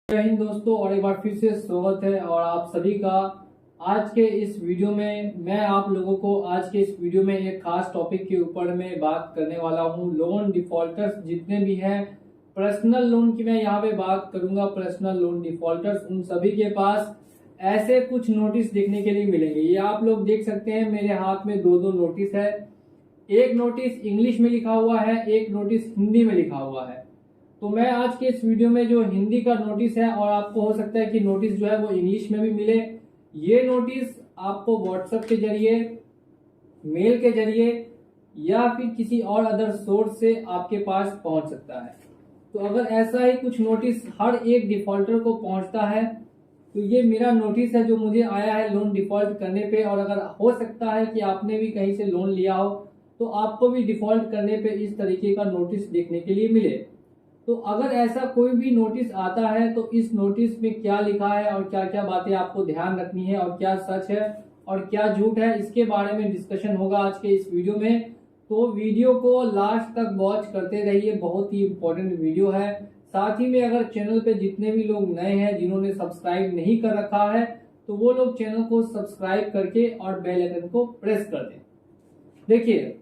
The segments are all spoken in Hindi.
जय हिंद दोस्तों, और एक बार फिर से स्वागत है और आप सभी का आज के इस वीडियो में। मैं आप लोगों को आज के इस वीडियो में एक खास टॉपिक के ऊपर में बात करने वाला हूं। लोन डिफॉल्टर्स जितने भी हैं, पर्सनल लोन की मैं यहाँ पे बात करूंगा। पर्सनल लोन डिफॉल्टर्स उन सभी के पास ऐसे कुछ नोटिस देखने के लिए मिलेंगे। ये आप लोग देख सकते हैं, मेरे हाथ में दो नोटिस है। एक नोटिस इंग्लिश में लिखा हुआ है, एक नोटिस हिंदी में लिखा हुआ है। तो मैं आज के इस वीडियो में जो हिंदी का नोटिस है, और आपको हो सकता है कि नोटिस जो है वो इंग्लिश में भी मिले, ये नोटिस आपको व्हाट्सएप के जरिए, मेल के जरिए या फिर किसी और अदर सोर्स से आपके पास पहुंच सकता है। तो अगर ऐसा ही कुछ नोटिस हर एक डिफॉल्टर को पहुंचता है तो ये मेरा नोटिस है जो मुझे आया है लोन डिफॉल्ट करने पे। और अगर हो सकता है कि आपने भी कहीं से लोन लिया हो तो आपको भी डिफॉल्ट करने पे इस तरीके का नोटिस देखने के लिए मिले। तो अगर ऐसा कोई भी नोटिस आता है तो इस नोटिस में क्या लिखा है और क्या क्या बातें आपको ध्यान रखनी है, और क्या सच है और क्या झूठ है, इसके बारे में डिस्कशन होगा आज के इस वीडियो में। तो वीडियो को लास्ट तक वॉच करते रहिए, बहुत ही इंपॉर्टेंट वीडियो है। साथ ही में अगर चैनल पे जितने भी लोग नए हैं, जिन्होंने सब्सक्राइब नहीं कर रखा है, तो वो लोग चैनल को सब्सक्राइब करके और बेल आइकन को प्रेस कर दें। देखिए,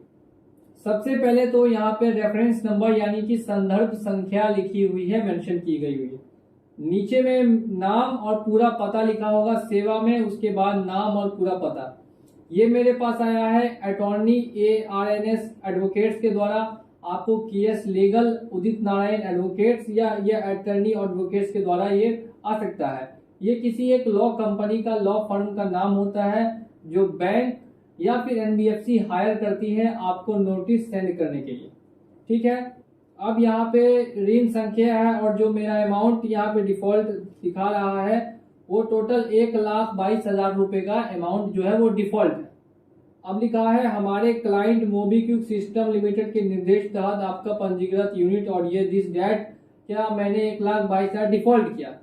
सबसे पहले तो यहाँ पे रेफरेंस नंबर यानी कि संदर्भ संख्या लिखी हुई है, मेंशन की गई हुई है। नीचे में नाम और पूरा पता लिखा होगा सेवा में, उसके बाद नाम और पूरा पता। ये मेरे पास आया है अटॉर्नी ARNS एडवोकेट्स के द्वारा। आपको KS legal Udit Narayan advocates या ये अटॉर्नी एडवोकेट्स के द्वारा ये आ सकता है। ये किसी एक लॉ कंपनी का, लॉ फर्म का नाम होता है जो बैंक या फिर NBFC हायर करती है आपको नोटिस सेंड करने के लिए। ठीक है, अब यहाँ पे ऋण संख्या है और जो मेरा अमाउंट यहाँ पे डिफॉल्ट दिखा रहा है वो टोटल 1,22,000 रुपए का अमाउंट जो है वो डिफॉल्ट है। अब लिखा है हमारे क्लाइंट मोबीक्विक सिस्टम लिमिटेड के निर्देश तहत आपका पंजीकृत यूनिट और ये दिस डेट क्या मैंने 1,22,000 डिफॉल्ट किया।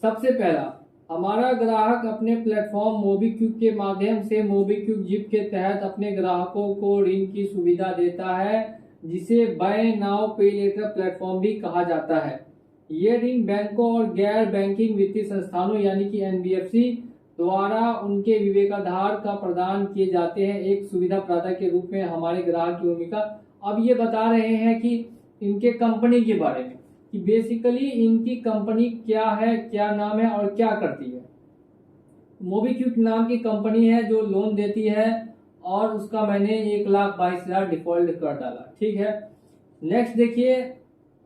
सबसे पहला, हमारा ग्राहक अपने प्लेटफॉर्म मोबीक्विक के माध्यम से मोबीक्विक जिप के तहत अपने ग्राहकों को ऋण की सुविधा देता है, जिसे बाय नाउ पे लेटर प्लेटफॉर्म भी कहा जाता है। ये ऋण बैंकों और गैर बैंकिंग वित्तीय संस्थानों यानी कि NBFC द्वारा उनके विवेकाधार का प्रदान किए जाते हैं एक सुविधा प्रदाता के रूप में हमारे ग्राहक की भूमिका। अब ये बता रहे हैं कि इनके कंपनी के बारे में कि बेसिकली इनकी कंपनी क्या है, क्या नाम है और क्या करती है। मोबीक्विक नाम की कंपनी है जो लोन देती है और उसका मैंने 1,22,000 डिफॉल्ट कर डाला। ठीक है, नेक्स्ट देखिए,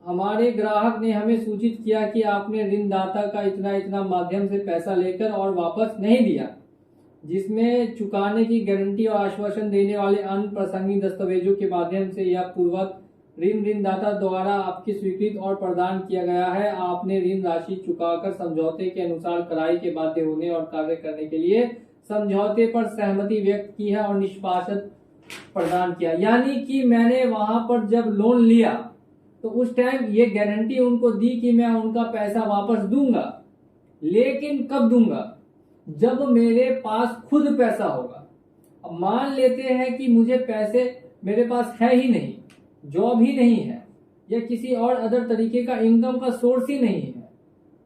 हमारे ग्राहक ने हमें सूचित किया कि आपने ऋणदाता का इतना इतना माध्यम से पैसा लेकर और वापस नहीं दिया, जिसमें चुकाने की गारंटी और आश्वासन देने वाले अन्य प्रासंगिक दस्तावेजों के माध्यम से यह पूर्वक ऋणदाता द्वारा आपकी स्वीकृत और प्रदान किया गया है। आपने ऋण राशि चुकाकर समझौते के अनुसार कराई के बाध्य होने और कार्य करने के लिए समझौते पर सहमति व्यक्त की है और निष्पादन प्रदान किया। यानी कि मैंने वहां पर जब लोन लिया तो उस टाइम ये गारंटी उनको दी कि मैं उनका पैसा वापस दूंगा, लेकिन कब दूंगा? जब मेरे पास खुद पैसा होगा। अब मान लेते हैं कि मुझे पैसे मेरे पास है ही नहीं, जॉब ही नहीं है या किसी और अदर तरीके का इनकम का सोर्स ही नहीं है,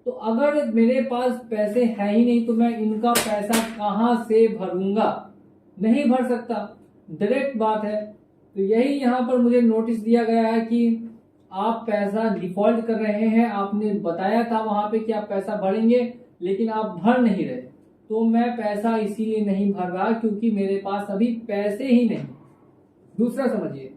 तो अगर मेरे पास पैसे है ही नहीं तो मैं इनका पैसा कहां से भरूंगा? नहीं भर सकता, डायरेक्ट बात है। तो यही यहाँ पर मुझे नोटिस दिया गया है कि आप पैसा डिफॉल्ट कर रहे हैं। आपने बताया था वहां पे कि आप पैसा भरेंगे, लेकिन आप भर नहीं रहे। तो मैं पैसा इसीलिए नहीं भर रहा क्योंकि मेरे पास अभी पैसे ही नहीं। दूसरा समझिए,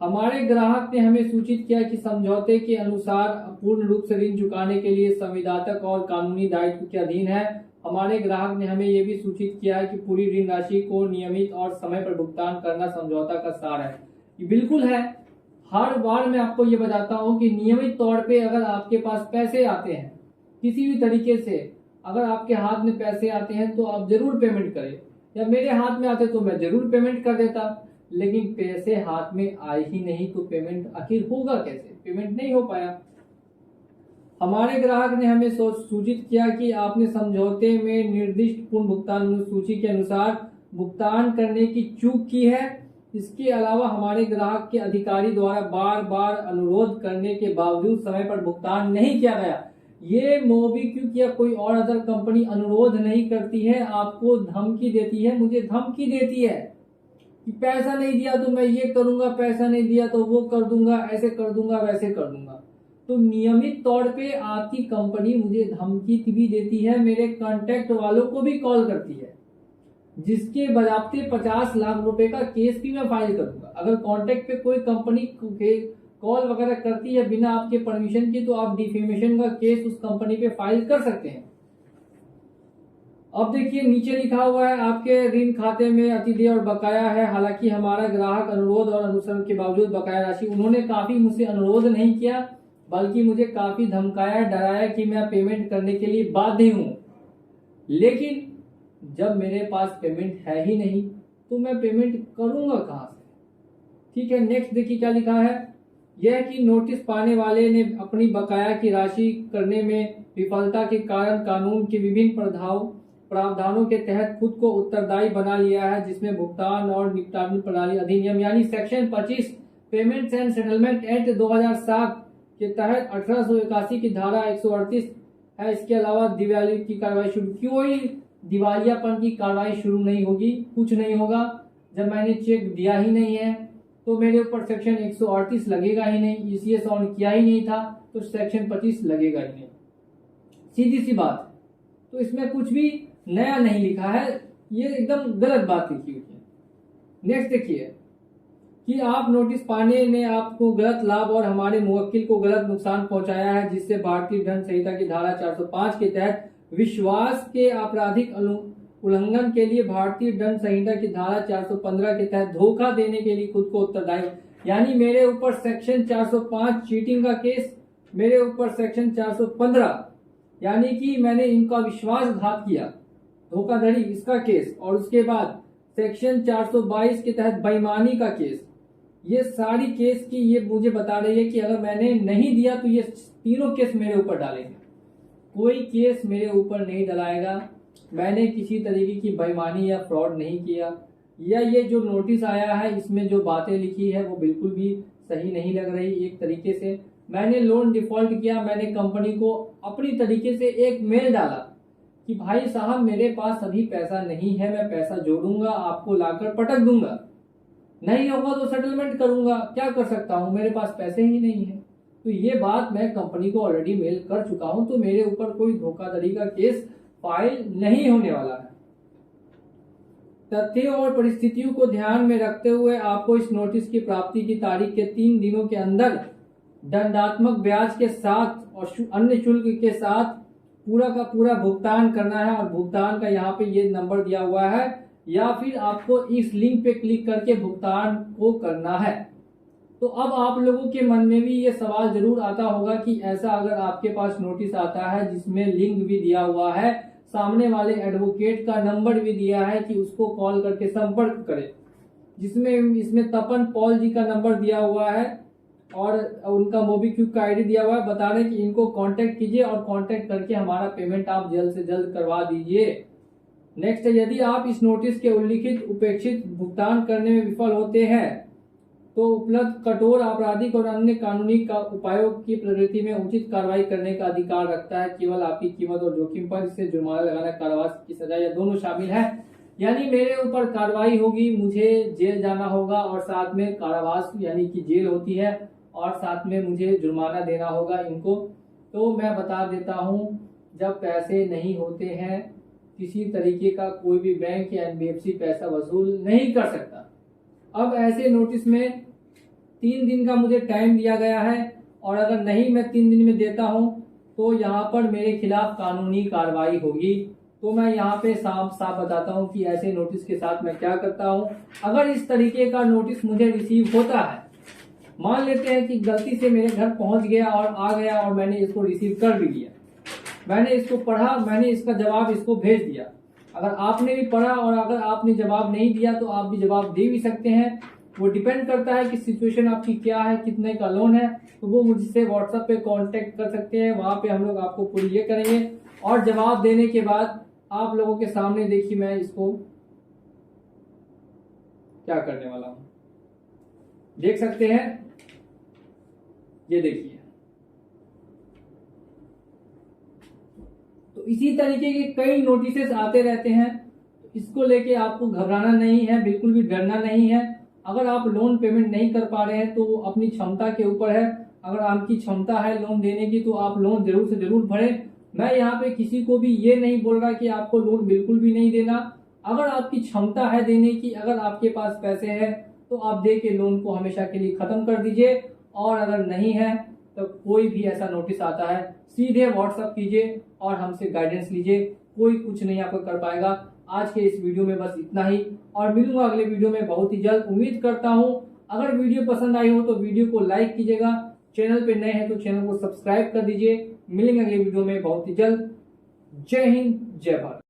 हमारे ग्राहक ने हमें सूचित किया कि समझौते के अनुसार पूर्ण रूप से ऋण चुकाने के लिए संविदात्मक और कानूनी दायित्व के अधीन है। हमारे ग्राहक ने हमें यह भी सूचित किया है कि पूरी ऋण राशि को नियमित और समय पर भुगतान करना समझौता का सार है। ये बिल्कुल है, हर बार मैं आपको ये बताता हूँ कि नियमित तौर पे अगर आपके पास पैसे आते हैं किसी भी तरीके से, अगर आपके हाथ में पैसे आते हैं तो आप जरूर पेमेंट करें। या मेरे हाथ में आते तो मैं जरूर पेमेंट कर देता, लेकिन पैसे हाथ में आए ही नहीं तो पेमेंट आखिर होगा कैसे? पेमेंट नहीं हो पाया। हमारे ग्राहक ने हमें सूचित किया कि आपने समझौते में निर्दिष्ट पूर्ण भुगतान सूची के अनुसार भुगतान करने की चूक की है। इसके अलावा हमारे ग्राहक के अधिकारी द्वारा बार बार अनुरोध करने के बावजूद समय पर भुगतान नहीं किया गया। ये मोबीक्विक या कोई और अदर कंपनी अनुरोध नहीं करती है, आपको धमकी देती है, मुझे धमकी देती है कि पैसा नहीं दिया तो मैं ये करूंगा, पैसा नहीं दिया तो वो कर दूंगा, ऐसे कर दूंगा, वैसे कर दूंगा। तो नियमित तौर पे आपकी कंपनी मुझे धमकी भी देती है, मेरे कांटेक्ट वालों को भी कॉल करती है, जिसके बजाते 50 लाख रुपए का केस भी मैं फाइल करूंगा। अगर कांटेक्ट पे कोई कंपनी कॉल वगैरह करती है बिना आपके परमिशन की, तो आप डिफेमेशन का केस उस कंपनी पे फाइल कर सकते हैं। अब देखिए नीचे लिखा हुआ है, आपके ऋण खाते में अतिदेय और बकाया है। हालांकि हमारा ग्राहक अनुरोध और अनुसरण के बावजूद बकाया राशि, उन्होंने काफी मुझसे अनुरोध नहीं किया, बल्कि मुझे काफी धमकाया, डराया कि मैं पेमेंट करने के लिए बाध्य हूं। लेकिन जब मेरे पास पेमेंट है ही नहीं तो मैं पेमेंट करूंगा कहां से? ठीक है, नेक्स्ट देखिए क्या लिखा है। यह कि नोटिस पाने वाले ने अपनी बकाया की राशि करने में विफलता के कारण कानून के विभिन्न प्रावधानों के तहत खुद को उत्तरदायी बना लिया है, जिसमें भुगतान और निपटान प्रणाली अधिनियम यानी section 25 payments and settlement act 2007 के तहत 1881 की धारा 138 है। इसके अलावा दिवाली की कार्रवाई शुरू, कोई दिवालियापन की कार्रवाई शुरू नहीं होगी, कुछ नहीं होगा। जब मैंने चेक दिया ही नहीं है तो मेरे ऊपर सेक्शन 138 लगेगा ही नहीं, ईसीएस ऑन किया ही नहीं था तो सेक्शन 25 लगेगा ही नहीं, सीधी सी बात। तो इसमें कुछ भी नया नहीं लिखा है, ये एकदम गलत बात लिखी हुई है। नेक्स्ट देखिए कि आप नोटिस पाने ने आपको गलत लाभ और हमारे मुवक्किल को गलत नुकसान पहुंचाया है, जिससे भारतीय दंड संहिता की धारा 405 के तहत विश्वास के आपराधिक उल्लंघन के लिए भारतीय दंड संहिता की धारा 415 के तहत धोखा देने के लिए खुद को उत्तरदायी, यानी मेरे ऊपर सेक्शन 405 चीटिंग का केस, मेरे ऊपर सेक्शन 415 यानी कि मैंने इनका विश्वासघात किया, धोखाधड़ी, इसका केस, और उसके बाद सेक्शन 422 के तहत बेईमानी का केस। ये सारी केस की ये मुझे बता रही है कि अगर मैंने नहीं दिया तो ये तीनों केस मेरे ऊपर डालेंगे। कोई केस मेरे ऊपर नहीं डलाएगा, मैंने किसी तरीके की बेईमानी या फ्रॉड नहीं किया, या ये जो नोटिस आया है इसमें जो बातें लिखी है वो बिल्कुल भी सही नहीं लग रही। एक तरीके से मैंने लोन डिफॉल्ट किया, मैंने कंपनी को अपनी तरीके से एक मेल डाला कि भाई साहब मेरे पास अभी पैसा नहीं है, मैं पैसा जोड़ूंगा, आपको लाकर पटक दूंगा, नहीं होगा तो सेटलमेंट करूंगा, क्या कर सकता हूं, मेरे पास पैसे ही नहीं है। तो ये बात मैं कंपनी को ऑलरेडी मेल कर चुका हूं, तो मेरे ऊपर कोई धोखाधड़ी का केस फाइल नहीं होने वाला है। तथ्यों और परिस्थितियों को ध्यान में रखते हुए आपको इस नोटिस की प्राप्ति की तारीख के 3 दिनों के अंदर दंडात्मक ब्याज के साथ और अन्य शुल्क के साथ पूरा का पूरा भुगतान करना है। और भुगतान का यहाँ पे ये नंबर दिया हुआ है, या फिर आपको इस लिंक पे क्लिक करके भुगतान को करना है। तो अब आप लोगों के मन में भी ये सवाल जरूर आता होगा कि ऐसा अगर आपके पास नोटिस आता है जिसमें लिंक भी दिया हुआ है, सामने वाले एडवोकेट का नंबर भी दिया है कि उसको कॉल करके संपर्क करें, जिसमें इसमें तपन पॉल जी का नंबर दिया हुआ है और उनका मोबीक्विक का आईडी दिया हुआ है, बता रहे कि इनको कांटेक्ट कीजिए और कांटेक्ट करके हमारा पेमेंट आप जल्द से जल्द करवा दीजिए। नेक्स्ट, यदि आप इस नोटिस के उल्लिखित उपेक्षित भुगतान करने में विफल होते हैं तो उपलब्ध कठोर आपराधिक और अन्य कानूनी का उपायों की प्रगति में उचित कार्रवाई करने का अधिकार रखता है। केवल आपकी कीमत और जोखिम पर इससे जुर्माना लगाना, कारावास की सजा या दोनों शामिल है। यानी मेरे ऊपर कार्रवाई होगी, मुझे जेल जाना होगा और साथ में कारावास यानी कि जेल होती है और साथ में मुझे जुर्माना देना होगा इनको। तो मैं बता देता हूं, जब पैसे नहीं होते हैं किसी तरीके का कोई भी बैंक या एनबीएफसी पैसा वसूल नहीं कर सकता। अब ऐसे नोटिस में 3 दिन का मुझे टाइम दिया गया है और अगर नहीं मैं 3 दिन में देता हूं तो यहाँ पर मेरे खिलाफ कानूनी कार्रवाई होगी। तो मैं यहाँ पे साफ साफ बताता हूँ कि ऐसे नोटिस के साथ मैं क्या करता हूँ। अगर इस तरीके का नोटिस मुझे रिसीव होता है, मान लेते हैं कि गलती से मेरे घर पहुंच गया और आ गया और मैंने इसको रिसीव कर भी लिया, मैंने इसको पढ़ा, मैंने इसका जवाब इसको भेज दिया। अगर आपने भी पढ़ा और अगर आपने जवाब नहीं दिया तो आप भी जवाब दे भी सकते हैं, वो डिपेंड करता है कि सिचुएशन आपकी क्या है, कितने का लोन है। तो वो मुझसे व्हाट्सएप पे कांटेक्ट कर सकते हैं, वहां पे हम लोग आपको पूरी ये करेंगे। और जवाब देने के बाद आप लोगों के सामने देखिए मैं इसको क्या करने वाला हूं, देख सकते हैं, ये देखिए तो इसी तरीके के कई नोटिसेस आते रहते हैं। इसको लेके आपको घबराना नहीं है, बिल्कुल भी डरना नहीं है। अगर आप लोन पेमेंट नहीं कर पा रहे हैं तो अपनी क्षमता के ऊपर है। अगर आपकी क्षमता है लोन देने की तो आप लोन जरूर से जरूर भरें। मैं यहाँ पे किसी को भी ये नहीं बोल रहा कि आपको लोन बिल्कुल भी नहीं देना। अगर आपकी क्षमता है देने की, अगर आपके पास पैसे हैं तो आप दे के लोन को हमेशा के लिए खत्म कर दीजिए। और अगर नहीं है तो कोई भी ऐसा नोटिस आता है सीधे व्हाट्सएप कीजिए और हमसे गाइडेंस लीजिए। कोई कुछ नहीं आपको कर पाएगा। आज के इस वीडियो में बस इतना ही और मिलूंगा अगले वीडियो में बहुत ही जल्द। उम्मीद करता हूं अगर वीडियो पसंद आई हो तो वीडियो को लाइक कीजिएगा। चैनल पे नए हैं तो चैनल को सब्सक्राइब कर दीजिए। मिलेंगे अगले वीडियो में बहुत ही जल्द। जय हिंद, जय भारत।